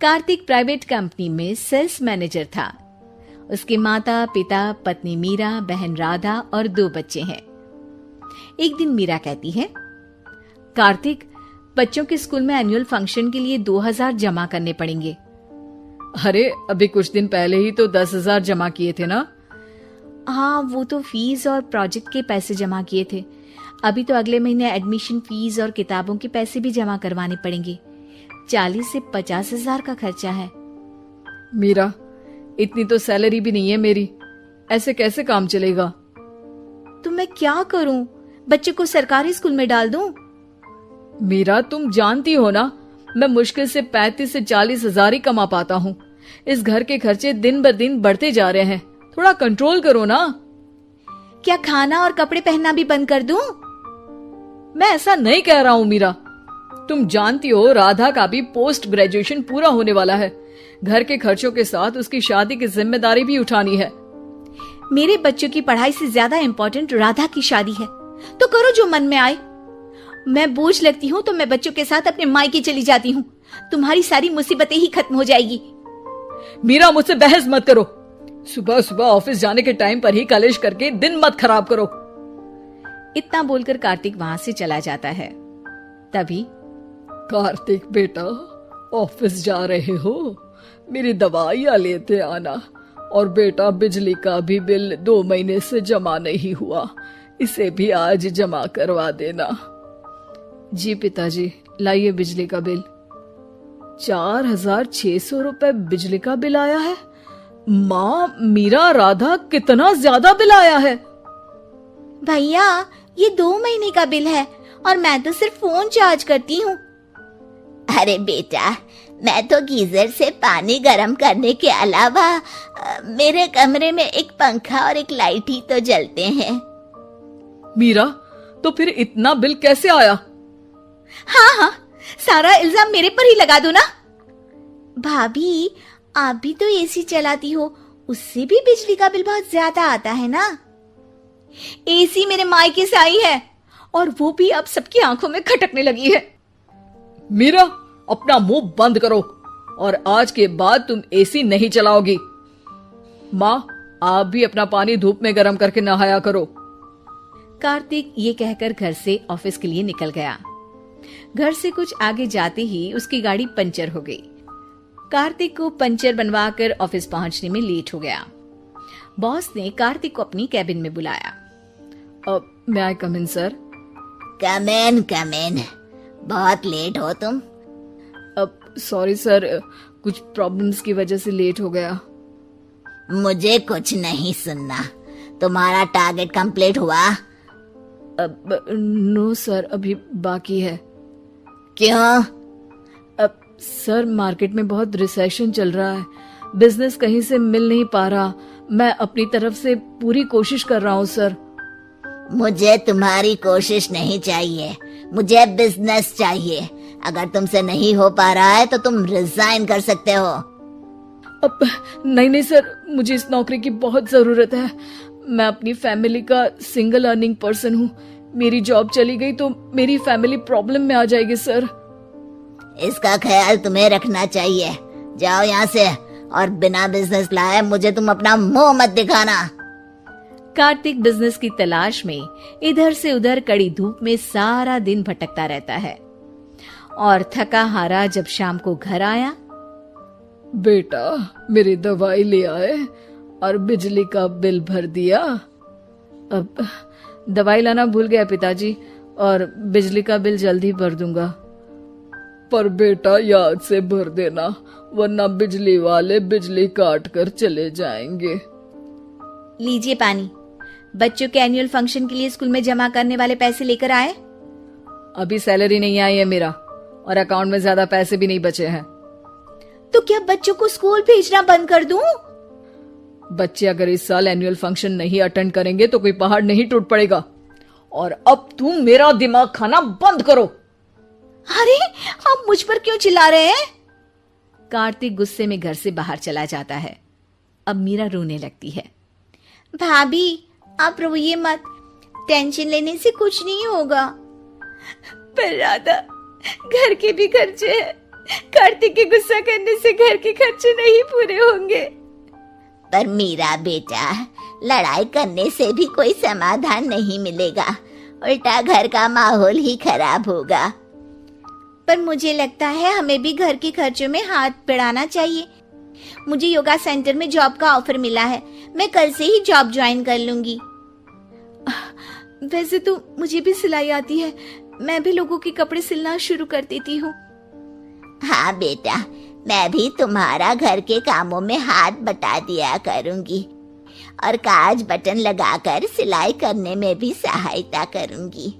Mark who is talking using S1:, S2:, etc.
S1: Kartik private company में sales manager था। उसके माता पिता, पत्नी मीरा, बहन राधा और 2 बच्चे हैं। एक दिन मीरा कहती है, कार्तिक, बच्चों के स्कूल में एनुअल फंक्शन के लिए 2000 जमा करने पड़ेंगे।
S2: अरे अभी कुछ दिन पहले ही तो 10,000 जमा किए थे ना।
S1: हाँ, वो तो फीस और प्रोजेक्ट के पैसे जमा किए थे। अभी तो अगले महीने एडमिशन फीस और किताबों के पैसे भी जमा करवाने पड़ेंगे। 40 से 50,000 का खर्चा है।
S2: मीरा, इतनी तो सैलरी भी नहीं है मेरी, ऐसे कैसे काम चलेगा?
S1: तो मैं क्या करूं? बच्चे को सरकारी स्कूल में डाल दूं?
S2: मीरा, तुम जानती हो ना, मैं मुश्किल से 35 से 40,000 ही कमा पाता हूँ। इस घर के खर्चे दिन ब दिन बढ़ते जा रहे हैं, थोड़ा कंट्रोल करो ना।
S1: क्या खाना और कपड़े पहनना भी बंद कर दूं?
S2: मैं ऐसा नहीं कह रहा हूँ मीरा। तुम जानती हो राधा का भी पोस्ट ग्रेजुएशन पूरा होने वाला है। घर के खर्चों के साथ उसकी शादी की जिम्मेदारी भी उठानी है।
S1: मेरे बच्चों की पढ़ाई से ज्यादा इम्पोर्टेंट राधा की शादी है, तो करो जो मन में आए। मैं बोझ लगती हूँ तो मैं बच्चों के साथ अपने मायके चली जाती हूँ। तुम्हारी सारी मुसीबतें ही खत्म हो जाएगी।
S2: मीरा, मुझसे बहस मत करो। सुबह सुबह ऑफिस जाने के टाइम पर ही कलेश करके दिन मत खराब करो।
S1: इतना बोलकर कार्तिक वहां से चला जाता है। तभी,
S2: कार्तिक बेटा, ऑफिस जा रहे हो? मेरी दवाइयां लेते आना। और बेटा, बिजली का भी बिल 2 महीने से जमा नहीं हुआ, इसे भी आज जमा करवा देना। जी पिताजी, लाइए बिजली का बिल। 4,600 रुपए बिजली का बिल आया है। माँ, मीरा, राधा, कितना ज्यादा बिल आया है।
S1: भैया, ये 2 महीने का बिल है और मैं तो सिर्फ फोन चार्ज करती हूँ।
S3: अरे बेटा, मैं तो गीजर से पानी गर्म करने के अलावा मेरे कमरे में एक पंखा और एक लाइट ही तो जलते हैं।
S2: मीरा, तो फिर इतना बिल कैसे आया?
S1: हाँ, सारा इल्जाम मेरे पर ही लगा दो ना।
S3: भाभी, आप भी तो एसी चलाती हो, उससे भी बिजली का बिल बहुत ज्यादा आता है ना।
S1: एसी मेरे मायके से आई है और वो भी अब सबकी आंखों में खटकने लगी है।
S2: मीरा, अपना मुंह बंद करो और आज के बाद तुम एसी नहीं चलाओगी। माँ, आप भी अपना पानी धूप में गर्म करके नहाया करो।
S1: कार्तिक ये कहकर घर से ऑफिस के लिए निकल गया। घर से कुछ आगे जाते ही उसकी गाड़ी पंचर हो गई। कार्तिक को पंचर बनवाकर ऑफिस पहुंचने में लेट हो गया। बॉस ने कार्तिक को अपनी कैबिन में बुलाया।
S2: मे आई कम इन सर?
S3: कम इन। बहुत लेट हो तुम।
S2: सॉरी सर, कुछ प्रॉब्लम्स की वजह से लेट हो गया।
S3: मुझे कुछ नहीं सुनना। तुम्हारा टारगेट कंप्लीट हुआ?
S2: नो सर, अभी बाकी है।
S3: क्यों?
S2: सर, मार्केट में बहुत रिसेशन चल रहा है, बिजनेस कहीं से मिल नहीं पा रहा। मैं अपनी तरफ से पूरी कोशिश कर रहा हूँ सर।
S3: मुझे तुम्हारी कोशिश नहीं चाहिए, मुझे बिजनेस चाहिए। अगर तुमसे नहीं हो पा रहा है तो तुम रिजाइन कर सकते हो।
S2: अब नहीं सर, मुझे इस नौकरी की बहुत जरूरत है। मैं अपनी फैमिली का सिंगल अर्निंग पर्सन हूँ। मेरी जॉब चली गई तो मेरी फैमिली प्रॉब्लम में आ जाएगी सर।
S3: इसका ख्याल तुम्हें रखना चाहिए। जाओ यहाँ से, और बिना बिजनेस लाए मुझे तुम अपना मुंह मत दिखाना।
S1: कार्तिक बिजनेस की तलाश में इधर से उधर कड़ी धूप में सारा दिन भटकता रहता है और थका हारा जब शाम को घर आया।
S2: बेटा, मेरी दवाई ले आए और बिजली का बिल भर दिया। अब दवाई लाना भूल गया पिताजी, और बिजली का बिल जल्दी भर दूंगा। पर बेटा, याद से भर देना, वरना बिजली वाले बिजली काट कर चले जाएंगे।
S1: लीजिए पानी। बच्चों के एनुअल फंक्शन के लिए स्कूल में जमा करने वाले पैसे लेकर आए?
S2: अभी सैलरी नहीं आई है मेरा, और अकाउंट में ज्यादा पैसे भी नहीं बचे हैं।
S1: तो क्या बच्चों को स्कूल भेजना बंद कर दूं?
S2: बच्चे अगर इस साल एनुअल फंक्शन नहीं अटेंड करेंगे तो कोई पहाड़ नहीं टूट पड़ेगा। और अब तुम मेरा दिमाग खाना बंद करो।
S1: अरे, आप मुझ पर क्यों चिल्ला रहे हैं? कार्तिक गुस्से में घर से बाहर चला जाता है। अब मीरा रोने लगती है।
S3: भाभी, आप रोइए मत, टेंशन लेने से कुछ नहीं होगा।
S1: पर राधा, घर के भी खर्चे हैं, कार्तिक के गुस्सा करने से घर के खर्चे नहीं पूरे होंगे।
S3: पर मीरा बेटा, लड़ाई करने से भी कोई समाधान नहीं मिलेगा, उल्टा घर का माहौल ही खराब होगा।
S1: पर मुझे लगता है हमें भी घर के खर्चों में हाथ बढ़ाना चाहिए। मुझे योगा सेंटर में जॉब का ऑफर मिला है, मैं कल से ही जॉब ज्वाइन कर लूंगी। वैसे तो मुझे भी सिलाई आती है, मैं भी लोगों के कपड़े सिलना शुरू कर देती हूँ।
S3: हाँ बेटा, मैं भी तुम्हारा घर के कामों में हाथ बटा दिया करूंगी और काज बटन लगाकर सिलाई करने में भी सहायता करूंगी।